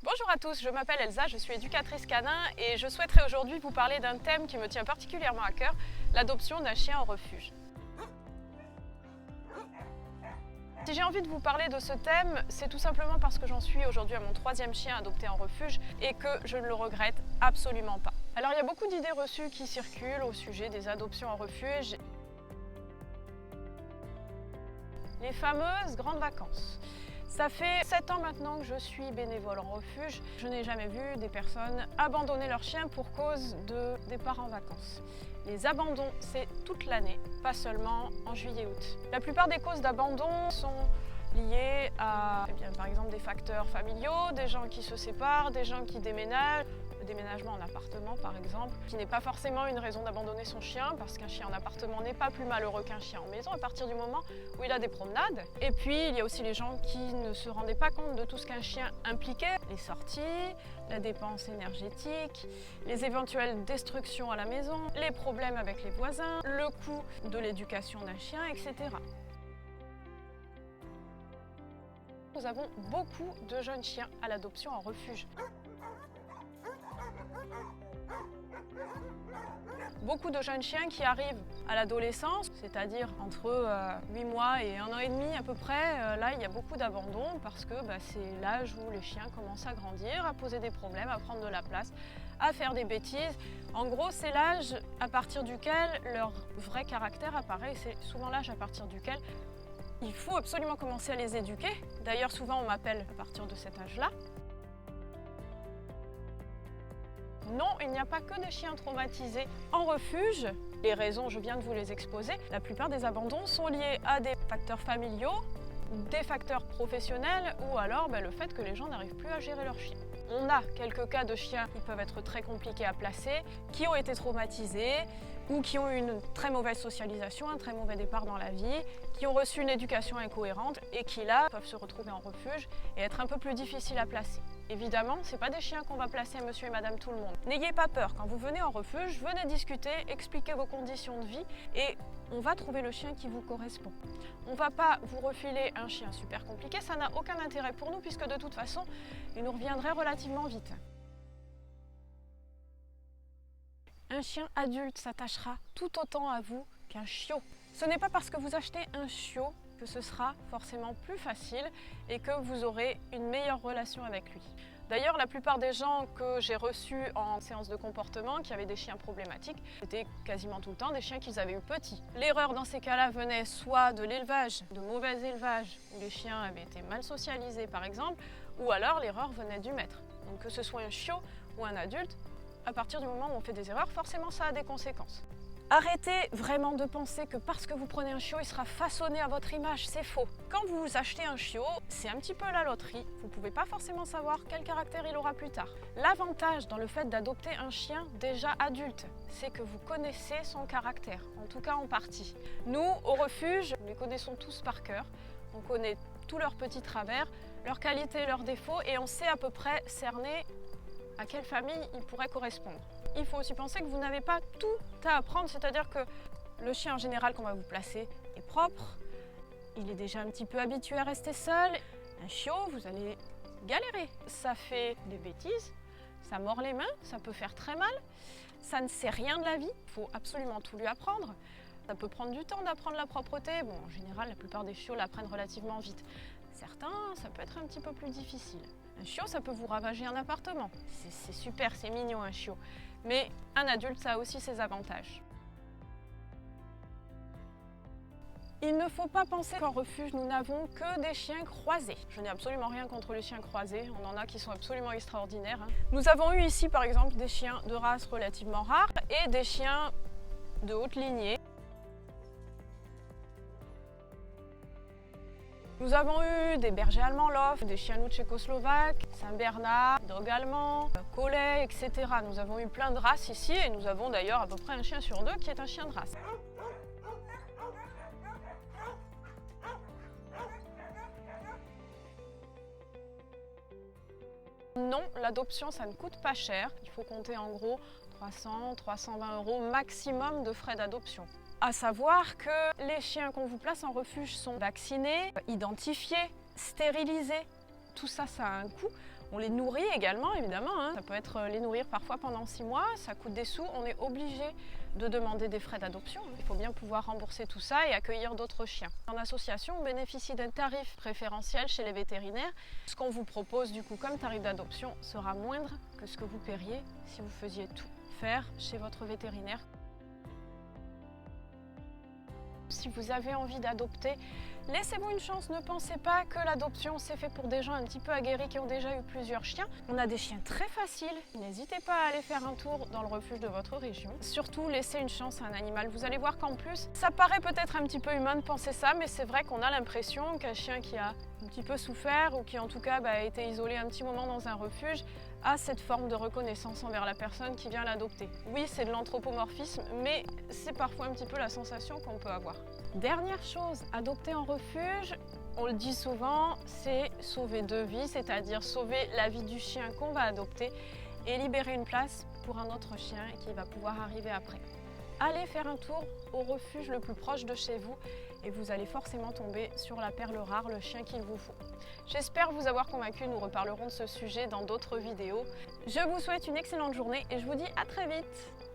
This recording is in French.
Bonjour à tous, je m'appelle Elsa, je suis éducatrice canin et je souhaiterais aujourd'hui vous parler d'un thème qui me tient particulièrement à cœur, l'adoption d'un chien en refuge. Si j'ai envie de vous parler de ce thème, c'est tout simplement parce que j'en suis aujourd'hui à mon 3e chien adopté en refuge et que je ne le regrette absolument pas. Alors il y a beaucoup d'idées reçues qui circulent au sujet des adoptions en refuge. Les fameuses grandes vacances. Ça fait 7 ans maintenant que je suis bénévole en refuge. Je n'ai jamais vu des personnes abandonner leur chien pour cause de départ en vacances. Les abandons, c'est toute l'année, pas seulement en juillet-août. La plupart des causes d'abandon sont liées à par exemple des facteurs familiaux, des gens qui se séparent, des gens qui déménagent. Le déménagement en appartement par exemple, qui n'est pas forcément une raison d'abandonner son chien, parce qu'un chien en appartement n'est pas plus malheureux qu'un chien en maison à partir du moment où il a des promenades. Et puis il y a aussi les gens qui ne se rendaient pas compte de tout ce qu'un chien impliquait, les sorties, la dépense énergétique, les éventuelles destructions à la maison, les problèmes avec les voisins, le coût de l'éducation d'un chien, etc. Nous avons beaucoup de jeunes chiens à l'adoption en refuge. Beaucoup de jeunes chiens qui arrivent à l'adolescence, c'est-à-dire entre 8 mois et 1 an et demi à peu près. Là, il y a beaucoup d'abandon parce que c'est l'âge où les chiens commencent à grandir, à poser des problèmes, à prendre de la place, à faire des bêtises. En gros, c'est l'âge à partir duquel leur vrai caractère apparaît. C'est souvent l'âge à partir duquel il faut absolument commencer à les éduquer. D'ailleurs, souvent, on m'appelle à partir de cet âge-là. Non, il n'y a pas que des chiens traumatisés en refuge. Les raisons, je viens de vous les exposer. La plupart des abandons sont liés à des facteurs familiaux, des facteurs professionnels ou alors le fait que les gens n'arrivent plus à gérer leur chien. On a quelques cas de chiens qui peuvent être très compliqués à placer, qui ont été traumatisés ou qui ont eu une très mauvaise socialisation, un très mauvais départ dans la vie, qui ont reçu une éducation incohérente et qui là peuvent se retrouver en refuge et être un peu plus difficiles à placer. Évidemment, ce n'est pas des chiens qu'on va placer à monsieur et madame tout le monde. N'ayez pas peur, quand vous venez en refuge, venez discuter, expliquez vos conditions de vie et on va trouver le chien qui vous correspond. On ne va pas vous refiler un chien super compliqué, ça n'a aucun intérêt pour nous puisque de toute façon, il nous reviendrait relativement vite. Un chien adulte s'attachera tout autant à vous qu'un chiot. Ce n'est pas parce que vous achetez un chiot que ce sera forcément plus facile et que vous aurez une meilleure relation avec lui. D'ailleurs, la plupart des gens que j'ai reçus en séance de comportement qui avaient des chiens problématiques, c'était quasiment tout le temps des chiens qu'ils avaient eu petits. L'erreur dans ces cas-là venait soit de l'élevage, de mauvais élevage, où les chiens avaient été mal socialisés par exemple, ou alors l'erreur venait du maître. Donc que ce soit un chiot ou un adulte, à partir du moment où on fait des erreurs, forcément ça a des conséquences. Arrêtez vraiment de penser que parce que vous prenez un chiot, il sera façonné à votre image, c'est faux. Quand vous achetez un chiot, c'est un petit peu la loterie. Vous ne pouvez pas forcément savoir quel caractère il aura plus tard. L'avantage dans le fait d'adopter un chien déjà adulte, c'est que vous connaissez son caractère, en tout cas en partie. Nous, au refuge, nous les connaissons tous par cœur. On connaît tous leurs petits travers, leurs qualités, leurs défauts et on sait à peu près cerner à quelle famille il pourrait correspondre. Il faut aussi penser que vous n'avez pas tout à apprendre, c'est-à-dire que le chien en général qu'on va vous placer est propre, il est déjà un petit peu habitué à rester seul. Un chiot, vous allez galérer. Ça fait des bêtises, ça mord les mains, ça peut faire très mal, ça ne sait rien de la vie, il faut absolument tout lui apprendre. Ça peut prendre du temps d'apprendre la propreté. Bon, en général, la plupart des chiots l'apprennent relativement vite. Certains, ça peut être un petit peu plus difficile. Un chiot, ça peut vous ravager un appartement. C'est super, c'est mignon un chiot. Mais un adulte, ça a aussi ses avantages. Il ne faut pas penser qu'en refuge, nous n'avons que des chiens croisés. Je n'ai absolument rien contre les chiens croisés. On en a qui sont absolument extraordinaires. Nous avons eu ici, par exemple, des chiens de race relativement rares et des chiens de haute lignée. Nous avons eu des bergers allemands Lof, des chiens loups tchécoslovaques, Saint-Bernard, dog allemand, collet, etc. Nous avons eu plein de races ici et nous avons d'ailleurs à peu près un chien sur 2 qui est un chien de race. Non, l'adoption ça ne coûte pas cher. Il faut compter en gros 300-320 € maximum de frais d'adoption. À savoir que les chiens qu'on vous place en refuge sont vaccinés, identifiés, stérilisés. Tout ça, ça a un coût. On les nourrit également, évidemment, hein. Ça peut être les nourrir parfois pendant 6 mois, ça coûte des sous, on est obligé de demander des frais d'adoption. Il faut bien pouvoir rembourser tout ça et accueillir d'autres chiens. En association, on bénéficie d'un tarif préférentiel chez les vétérinaires. Ce qu'on vous propose du coup comme tarif d'adoption sera moindre que ce que vous paieriez si vous faisiez tout faire chez votre vétérinaire. Si vous avez envie d'adopter, laissez-vous une chance, ne pensez pas que l'adoption c'est fait pour des gens un petit peu aguerris qui ont déjà eu plusieurs chiens. On a des chiens très faciles, n'hésitez pas à aller faire un tour dans le refuge de votre région. Surtout, laissez une chance à un animal, vous allez voir qu'en plus, ça paraît peut-être un petit peu humain de penser ça, mais c'est vrai qu'on a l'impression qu'un chien qui a un petit peu souffert ou qui en tout cas a été isolé un petit moment dans un refuge a cette forme de reconnaissance envers la personne qui vient l'adopter. Oui, c'est de l'anthropomorphisme, mais c'est parfois un petit peu la sensation qu'on peut avoir. Dernière chose, adopter en refuge, on le dit souvent, c'est sauver 2 vies, c'est-à-dire sauver la vie du chien qu'on va adopter et libérer une place pour un autre chien qui va pouvoir arriver après. Allez faire un tour au refuge le plus proche de chez vous et vous allez forcément tomber sur la perle rare, le chien qu'il vous faut. J'espère vous avoir convaincu, nous reparlerons de ce sujet dans d'autres vidéos. Je vous souhaite une excellente journée et je vous dis à très vite.